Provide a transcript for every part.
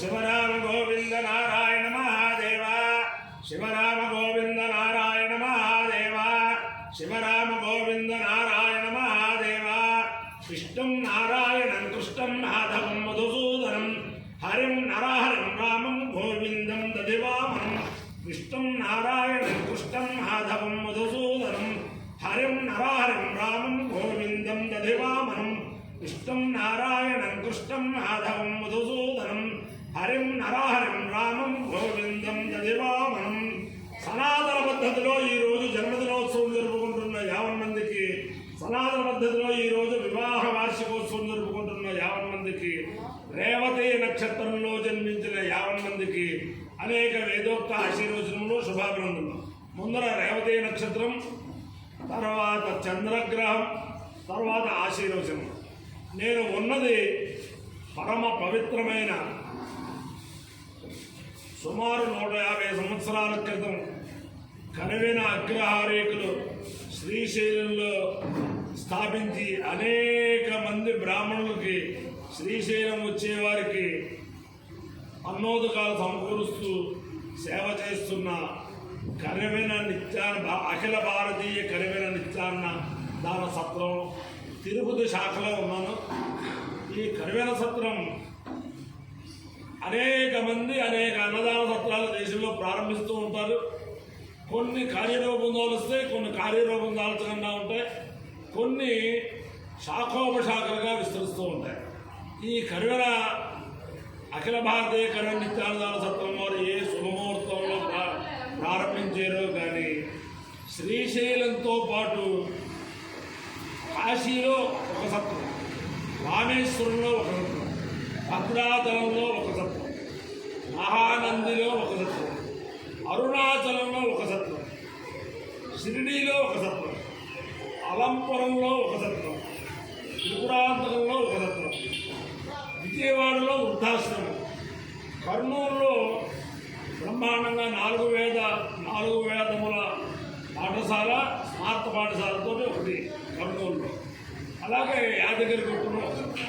శివరామ గోవింద నారాయణ మహాదేవ శివరామ గోవింద నారాయణ మహాదేవ శివరామ గోవింద నారాయణ మహాదేవ విష్ణుం నారాయణం కృష్ణం మాధవం మధుసూదనం హరిం నరహరిం రామం గోవిందం దధివామనం విష్ణుం నారాయణం కృష్ణం మాధవం మధుసూదనం హరిం నరహరిం రామం గోవిందం దధివామనం విష్ణుం నారాయణం కృష్ణం మాధవం మధుసూదనం హరిం నరహరిం రామం గోవిందం దధివామనం. సనాతన పద్ధతిలో ఈరోజు జన్మదినోత్సవం జరుపుకుంటున్న 50 మందికి, సనాతన పద్ధతిలో ఈరోజు వివాహ వార్షికోత్సవం జరుపుకుంటున్న 50 మందికి, రేవతి నక్షత్రంలో జన్మించిన 50 మందికి అనేక వేదోక్త ఆశీర్వచనములు, శుభాభినందనలు. ముందర రేవతి నక్షత్రం, తర్వాత చంద్రగ్రహం, తర్వాత ఆశీర్వచనం. నేను ఉన్నది పరమ పవిత్రమైన సుమారు 150 సంవత్సరాల క్రితం కనివిన అగ్రహారీకులు శ్రీశైలంలో స్థాపించి అనేక మంది బ్రాహ్మణులకి శ్రీశైలం వచ్చేవారికి అన్నోదకాలు సమకూరుస్తూ సేవ చేస్తున్న కనివిన నిత్యాన్న అఖిల భారతీయ కనివిన నిత్యాన్న దాన సత్రం తిరుపతి శాఖలో ఉన్నాను. ఈ కనివిన సత్రం అనేక మంది అనేక అన్నదాన సత్రాలు దేశంలో ప్రారంభిస్తూ ఉంటారు. కొన్ని కార్యరూపం దాలుస్తాయి, కొన్ని కార్యరూపం దాల్చకుండా ఉంటాయి, కొన్ని శాఖోపశాఖలుగా విస్తరిస్తూ ఉంటాయి. ఈ కనివిన అఖిల భారతీయ కనివిన నిత్యాన్నదాన సత్రం వారు ఏ శుభముహూర్తంలో ప్రారంభించారో కానీ శ్రీశైలంతో పాటు కాశీలో ఒక సత్రం, రామేశ్వరంలో ఒక సత్రం, భద్రాచలంలో ఒక సత్రం, మహానందిలో ఒక సత్రం, అరుణాచలంలో ఒక సత్రం, షిరిడీలో ఒక సత్రం, అలంపురంలో ఒక సత్రం, త్రిపురాంతకంలో ఒక సత్రం, విజయవాడలో వృద్ధాశ్రమం, కర్నూలులో బ్రహ్మాండంగా 4 వేదముల పాఠశాల, స్మార్త పాఠశాలతో ఒకటి కర్నూలులో, అలాగే యాదగిరిగుట్టలో ఒక సత్రం.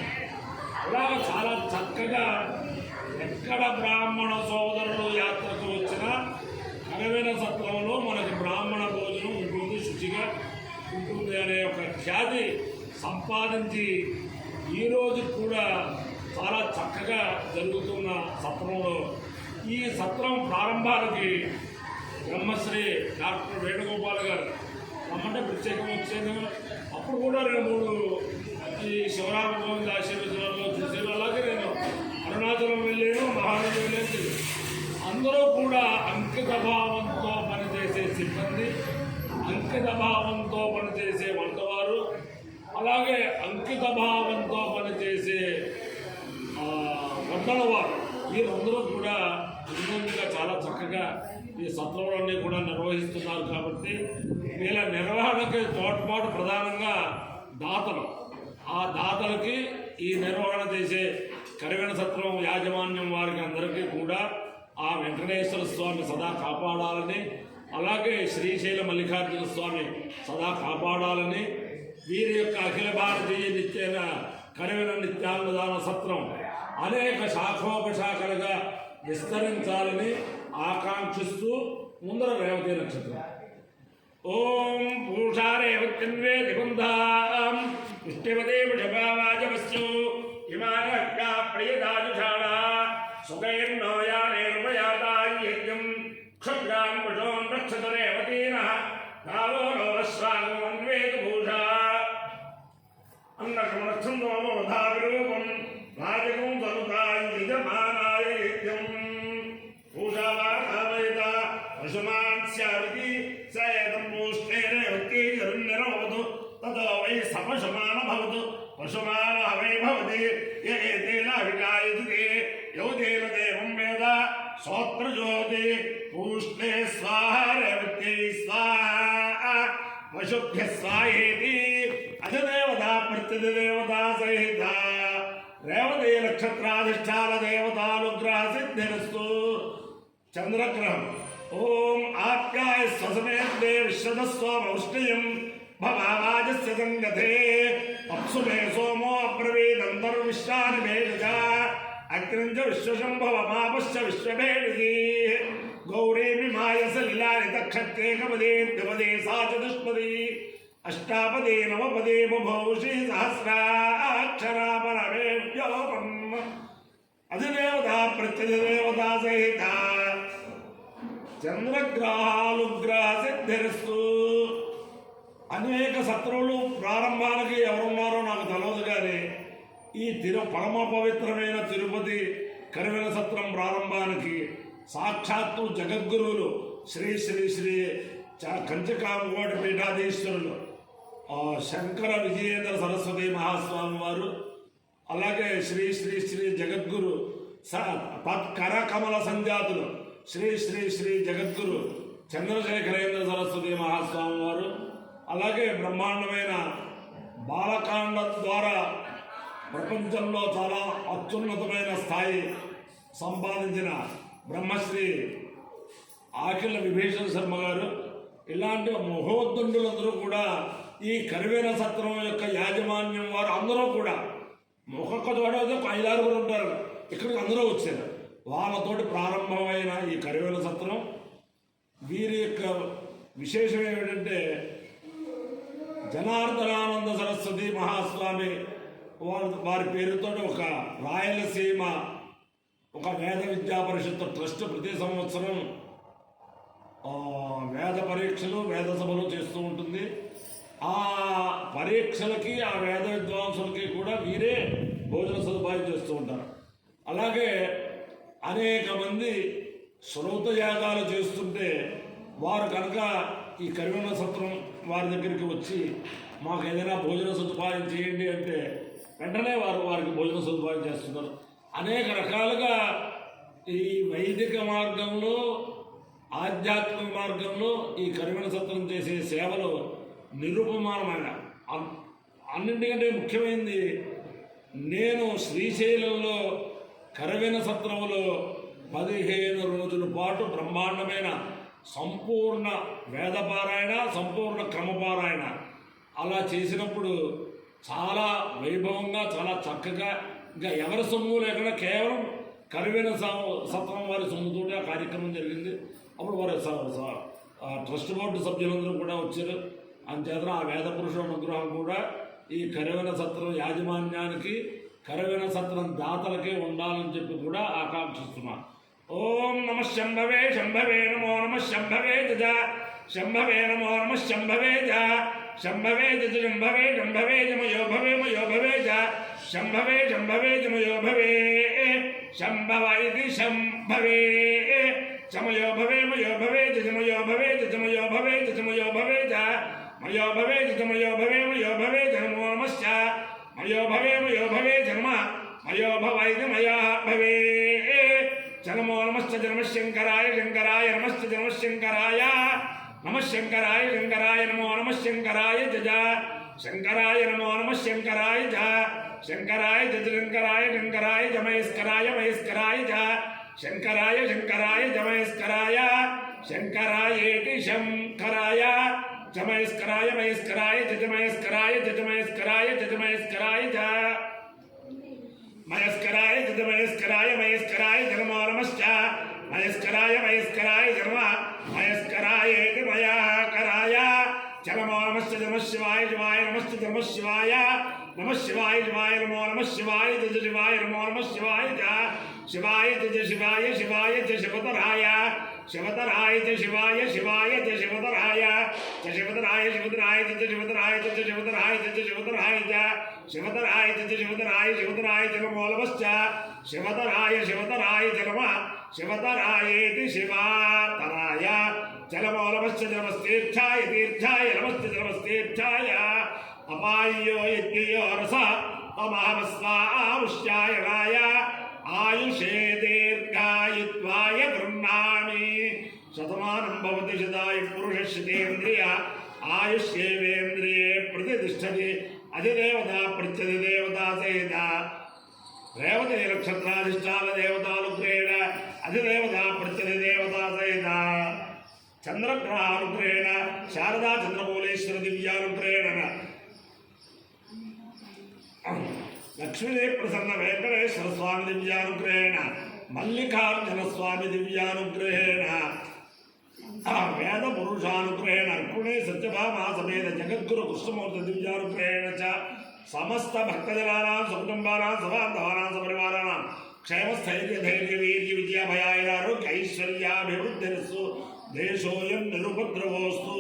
అలాగే చాలా చక్కగా ఎక్కడ బ్రాహ్మణ సోదరులు యాత్రకు వచ్చినా కనివిన సత్రంలో మనకి బ్రాహ్మణ భోజనం ఉంటుంది, శుచిగా ఉంటుంది అనే ఒక ఖ్యాతి సంపాదించి ఈరోజు కూడా చాలా చక్కగా జరుగుతున్న సత్రంలో ఈ సత్రం ప్రారంభానికి బ్రహ్మశ్రీ డాక్టర్ వేణుగోపాల్ గారు రమ్మంటే ప్రత్యేకం వచ్చాను. అప్పుడు కూడా 2-3 ఈ శివరామ గోవింద ఆశీర్వచనాల్లో చూసాను. అలాగే నేను అరుణాచలం వెళ్ళాను, మహానంది వెళ్ళాను. అందరూ కూడా అంకిత భావంతో పనిచేసే సిబ్బంది, అంకిత భావంతో పనిచేసే వంటవారు, అలాగే అంకిత భావంతో పనిచేసే వంటలవారు, వీరందరూ కూడా విధంగా చాలా చక్కగా ఈ సత్రంలన్నీ కూడా నిర్వహిస్తున్నారు. కాబట్టి వీళ్ళ నిర్వహణకి తోడ్పాటు ప్రధానంగా దాతలు, ఆ దాతలకి ఈ నిర్వహణ చేసే కనివిన సత్రం యాజమాన్యం వారికి అందరికీ కూడా ఆ వెంకటేశ్వర స్వామి సదా కాపాడాలని, అలాగే శ్రీశైల మల్లికార్జున స్వామి సదా కాపాడాలని, వీరి యొక్క అఖిల భారతీయ కనివిన నిత్యాన్నదాన సత్రం అనేక శాఖోపశాఖలుగా విస్తరించాలని ఆకాంక్షిస్తూ ముందర రేవతి నక్షత్రం. ఓం పూషారేవత్యన్వే దిగుంధాం పుష్టివదే వృషభావాజవస్యు హిమానహ్యా ప్రియదాజుషాణ సుఖైర్నోయానేర్మయాదాయ్యజ్ఞం క్షుద్రాం పుషోన్ రక్షత రేవతీనః కాలో నోరస్వాగమన్వేత భూషా అన్నకమనక్షందోమధావిరూపం రాజకం సనుతాయజమానాయ యజ్ఞం పూషావానావైత పశుమాన్ స్యావితి సయేదం పూష్ణేరేవత్యై జరుణ్యరోవతు తతో వై సపశుమాన భవతు పశుమాన వై భవతి ఏతేన అభికాయతే యౌతేన దేవం వేద సోత్రజ్యోతి పూష్ణే స్వాహ రేవత్యై స్వాహ పశుభ్య స్వాహేతి అధిదేవత ప్రత్యధిదేవతా సహిత రేవతి నక్షత్రాధిష్టాన దేవతానుగ్రహ సిద్ధిరస్తు. చంద్రగ్రహం. ఓం ఆప్యాయ స్వసమేత్తే విశ్వదస్వామౌష్ణియం భవాజస్య సంగతే అప్సు మే సోమో అబ్రవీదంతర్విశ్వాని మే గజ అగ్నించ విశ్వశంభవ మాపశ్చ విశ్వభేడికి గౌరీమి మాయస లీలానిత క్షత్రేకపదే ద్విపదే సా చతుష్పది అష్టాపదే నవపదే బభౌషి సహస్రాక్షరాపరమేభ్యోపం అధిదేవత ప్రత్యధిదేవత సహిత చంద్రగ్రహాలుగ్రహ సిద్ధిరస్తు. అనేక శత్రువులు ప్రారంభానికి ఎవరున్నారో నాకు తెలియదు, కానీ ఈ పరమ పవిత్రమైన తిరుపతి కరివెల సత్రం ప్రారంభానికి సాక్షాత్తు జగద్గురువులు శ్రీ శ్రీ శ్రీ కంచకామకోటి పీఠాధీశ్వరులు శంకర విజయేంద్ర సరస్వతి మహాస్వామి వారు, అలాగే శ్రీ శ్రీ శ్రీ జగద్గురు తత్కర కమల సంజాతులు శ్రీ శ్రీ శ్రీ జగద్గురు చంద్రశేఖరేంద్ర సరస్వతి మహాస్వామి వారు, అలాగే బ్రహ్మాండమైన బాలకాండ ద్వారా ప్రపంచంలో చాలా అత్యున్నతమైన స్థాయి సంపాదించిన బ్రహ్మశ్రీ ఆకిళ్ళ విభీషణ శర్మ గారు, ఇలాంటి మహోద్దండులందరూ కూడా ఈ కరివేల సత్రం యొక్క యాజమాన్యం వారు అందరూ కూడా ఒక్కొక్క చోట ఒక 5-6 ఉంటారు, ఇక్కడికి అందరూ వచ్చారు. వాళ్ళతోటి ప్రారంభమైన ఈ కరివేల సత్రం వీరి యొక్క విశేషం ఏమిటంటే జనార్దనానంద సరస్వతి మహాస్వామి వారి పేరుతో ఒక రాయలసీమ ఒక వేద విద్యా పరిషత్ ట్రస్ట్ ప్రతి సంవత్సరం వేద పరీక్షలు వేద సభలు చేస్తూ ఉంటుంది. ఆ పరీక్షలకి ఆ వేద విద్వాంసులకి కూడా వీరే భోజన సదుపాయం చేస్తూ ఉంటారు. అలాగే అనేక మంది శ్రౌత యాగాలు చేస్తుంటే వారు కనుక ఈ కరివేల సత్రం వారి దగ్గరికి వచ్చి మాకు ఏదైనా భోజన సదుపాయం చేయండి అంటే వెంటనే వారికి భోజన సదుపాయం చేస్తున్నారు. అనేక రకాలుగా ఈ వైదిక మార్గంలో ఆధ్యాత్మిక మార్గంలో ఈ కరివేల సత్రం చేసే సేవలు నిరుపమానమైన, అన్నింటికంటే ముఖ్యమైనది నేను శ్రీశైలంలో కరివేల సత్రంలో 15 రోజుల పాటు బ్రహ్మాండమైన సంపూర్ణ వేదపారాయణ సంపూర్ణ క్రమపారాయణ అలా చేసినప్పుడు చాలా వైభవంగా చాలా చక్కగా ఇంకా ఎవరి సొమ్ము లేకుండా కేవలం కరివేల సత్రం వారి సొమ్ముతోటి ఆ కార్యక్రమం జరిగింది. అప్పుడు వారి ట్రస్ట్ బోర్డు సభ్యులందరూ కూడా వచ్చారు. అంచేత ఆ వేద పురుషుల అనుగ్రహం కూడా ఈ కరివేల సత్రం యాజమాన్యానికి కరివేల సత్రం దాతలకే ఉండాలని చెప్పి కూడా ఆకాంక్షిస్తున్నాను. ఓం నమ శంభవే శంభవే నమో నమ శంభవే జ శంభవే నమో నమ శంభవే జ శంభవే జ శంభవే శంభవే జమయో భవే మయో భవే జ శంభవే శంభవే జమయో భవే శంభవ ఇది శంభవే చమయో భవే మయో భవే జమయో భవే జమయో భవే జమయో భవే జ మయో భవే జమయో భవే మయో భవే జనమో నమశ్చ మయో భవే మయో భవే జన్మ మయో భవ ఇది మయా భవే జనమో నమశ్చ జన్మ శంకరాయ శంకరాయ నమశ్చ జన్మ శంకరాయ నమ శంకరాయ శంకరాయ నమో నమ శంకరాయ జజ శంకరాయ నమో నమ శంకరాయ జ శంకరాయ జజ శంకరాయ శంకరాయ జమయస్కరాయ మయస్కరాయ జ శంకరాయ శంకరాయ జమయస్కరాయ శంకరాయేతి శంకరాయ జమయస్కరాయ మయస్కరాయ జజమయస్కరాయ జజమయస్కరాయ జజమయస్కరాయ జ మయస్కరాయ జజమయస్కరాయ మయస్కరాయ జనమో నమశ్చ మయస్కరాయ మయస్కరాయ జన్మ మయస్కరాయేతి మయాకరాయ జనమో నమశ్చ జనమ శివాయ శివాయ నమశ్చ జనమ శివాయ నమ శివాయ శివాయ నమో నమ శివాయ జజ శివాయ నమో నమ శివాయ జ శివాయ జజ శివాయ శివాయ జ శివతరాయ శివతరాయ జ శివాయ శివాయ జ శివతరాయ జ శివతరాయ శివతరాయ జ శివతరాయ జ శివతరాయ జ శివతరాయ జ శివతరాయ జ శివతరాయ శివతరాయ జనమో నమశ్చ శివతరాయ శివతరాయ జనమ శివతరాయేతి శివాతరాయ జనమో నమశ్చ జనమస్తీర్థాయ తీర్థాయ నమశ్చ జనమస్తీర్థాయ అపాయ్యో యజ్ఞయో రస తమహమస్వాముష్యాయనాయ ఆయుషే దీర్ఘాయుత్వాయ గృహ్ణామి శతమానం భవతి శతాయ పురుషశతేంద్రియ ఆయుష్యేవేంద్రియే ప్రతిష్టతి అధిదేవత ప్రత్యధిదేవత సహిత రేవతి నక్షత్రాధిష్టాన దేవతానుగ్రహేణ అధిదేవత ప్రత్యధిదేవత సహిత చంద్రగ్రహానుగ్రహేణ శారదా చంద్రమౌళేశ్వర దివ్యానుగ్రహేణ లక్ష్మీ ప్రసన్న వెంకటేశ్వర స్వామి దివ్యానుగ్రహేణ మల్లికార్జున స్వామి దివ్యానుగ్రహేణ వేద పురుషానుగ్రహేణ అర్కుణే సత్యభామా సమేత జగద్గురు కృష్ణమూర్తి దివ్యానుగ్రహేణ చ సమస్త భక్తజనానాం సకుటుంబానాం సబాంధవానాం సపరివారాణం క్షేమస్థైర్య ధైర్య వీర్య విద్యాభయారోగ్య ఐశ్వర్యాభివృద్ధిరస్సు దేశోయం నిరుపద్రవోస్తు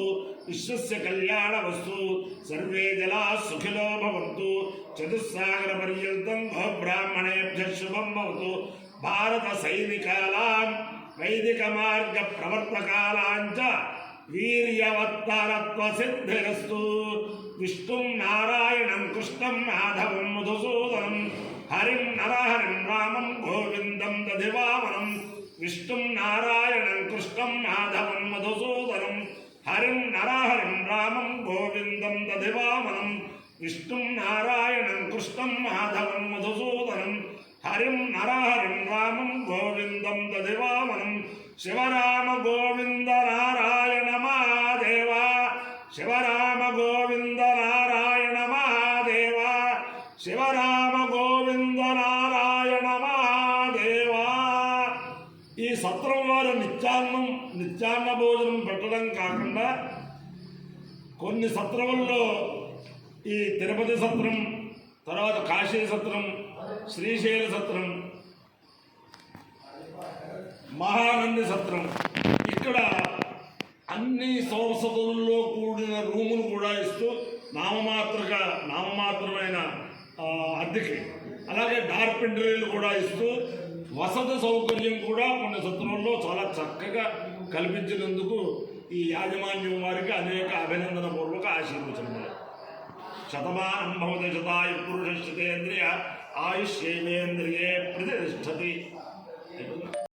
విశ్వస్య కళ్యాణవస్తు సర్వే జలా సుఖినో భవంతు చతుస్సాగర పర్యంతం గోబ్రాహ్మణేభ్య శుభం భవతు భారత సైనికానాం వైదిక మార్గ ప్రవర్తకానాంచ వీర్యవత్తరత్వ సిద్ధిరస్తు విష్ణుం నారాయణం కృష్ణం మాధవం మధుసూదనం హరిం నరహరిం రామం గోవిందం దధివామనం విష్ణుం నారాయణం కృష్ణం మాధవం మధుసూదనం హరిం నరహరిం రామం గోవిందం దధివామనం విష్ణుం నారాయణం కృష్ణం మాధవం మధుసూదనం హరిం నరహరిం రామం గోవిందం దధివామనం శివరామ గోవింద నారాయణ మహాదేవ శివరామ గోవింద నారాయణ మహాదేవ శివరామ గోవింద నారాయణ మహాదేవ. ఈ సత్రం వారు నిత్యాన్న భోజనం పెట్టడం కాకుండా కొన్ని సత్రముల్లో ఈ తిరుపతి సత్రం, తర్వాత కాశీ సత్రం, శ్రీశైల సత్రం, మహానంది సత్రం, ఇక్కడ అన్ని సౌవసతుల్లో కూడిన రూములు కూడా ఇస్తూ నామమాత్రమైన అద్దెకి, అలాగే డార్పెంటరీలు కూడా ఇస్తూ వసతి సౌకర్యం కూడా కొన్ని సత్రంలో చాలా చక్కగా కల్పించినందుకు ఈ యాజమాన్యం వారికి అనేక అభినందన పూర్వక ఆశీర్వచనములు. శతమానం భవతి శతాయు పురుష శతేంద్రియ ఆయుష్యేంద్రియే ప్రతిష్టతి.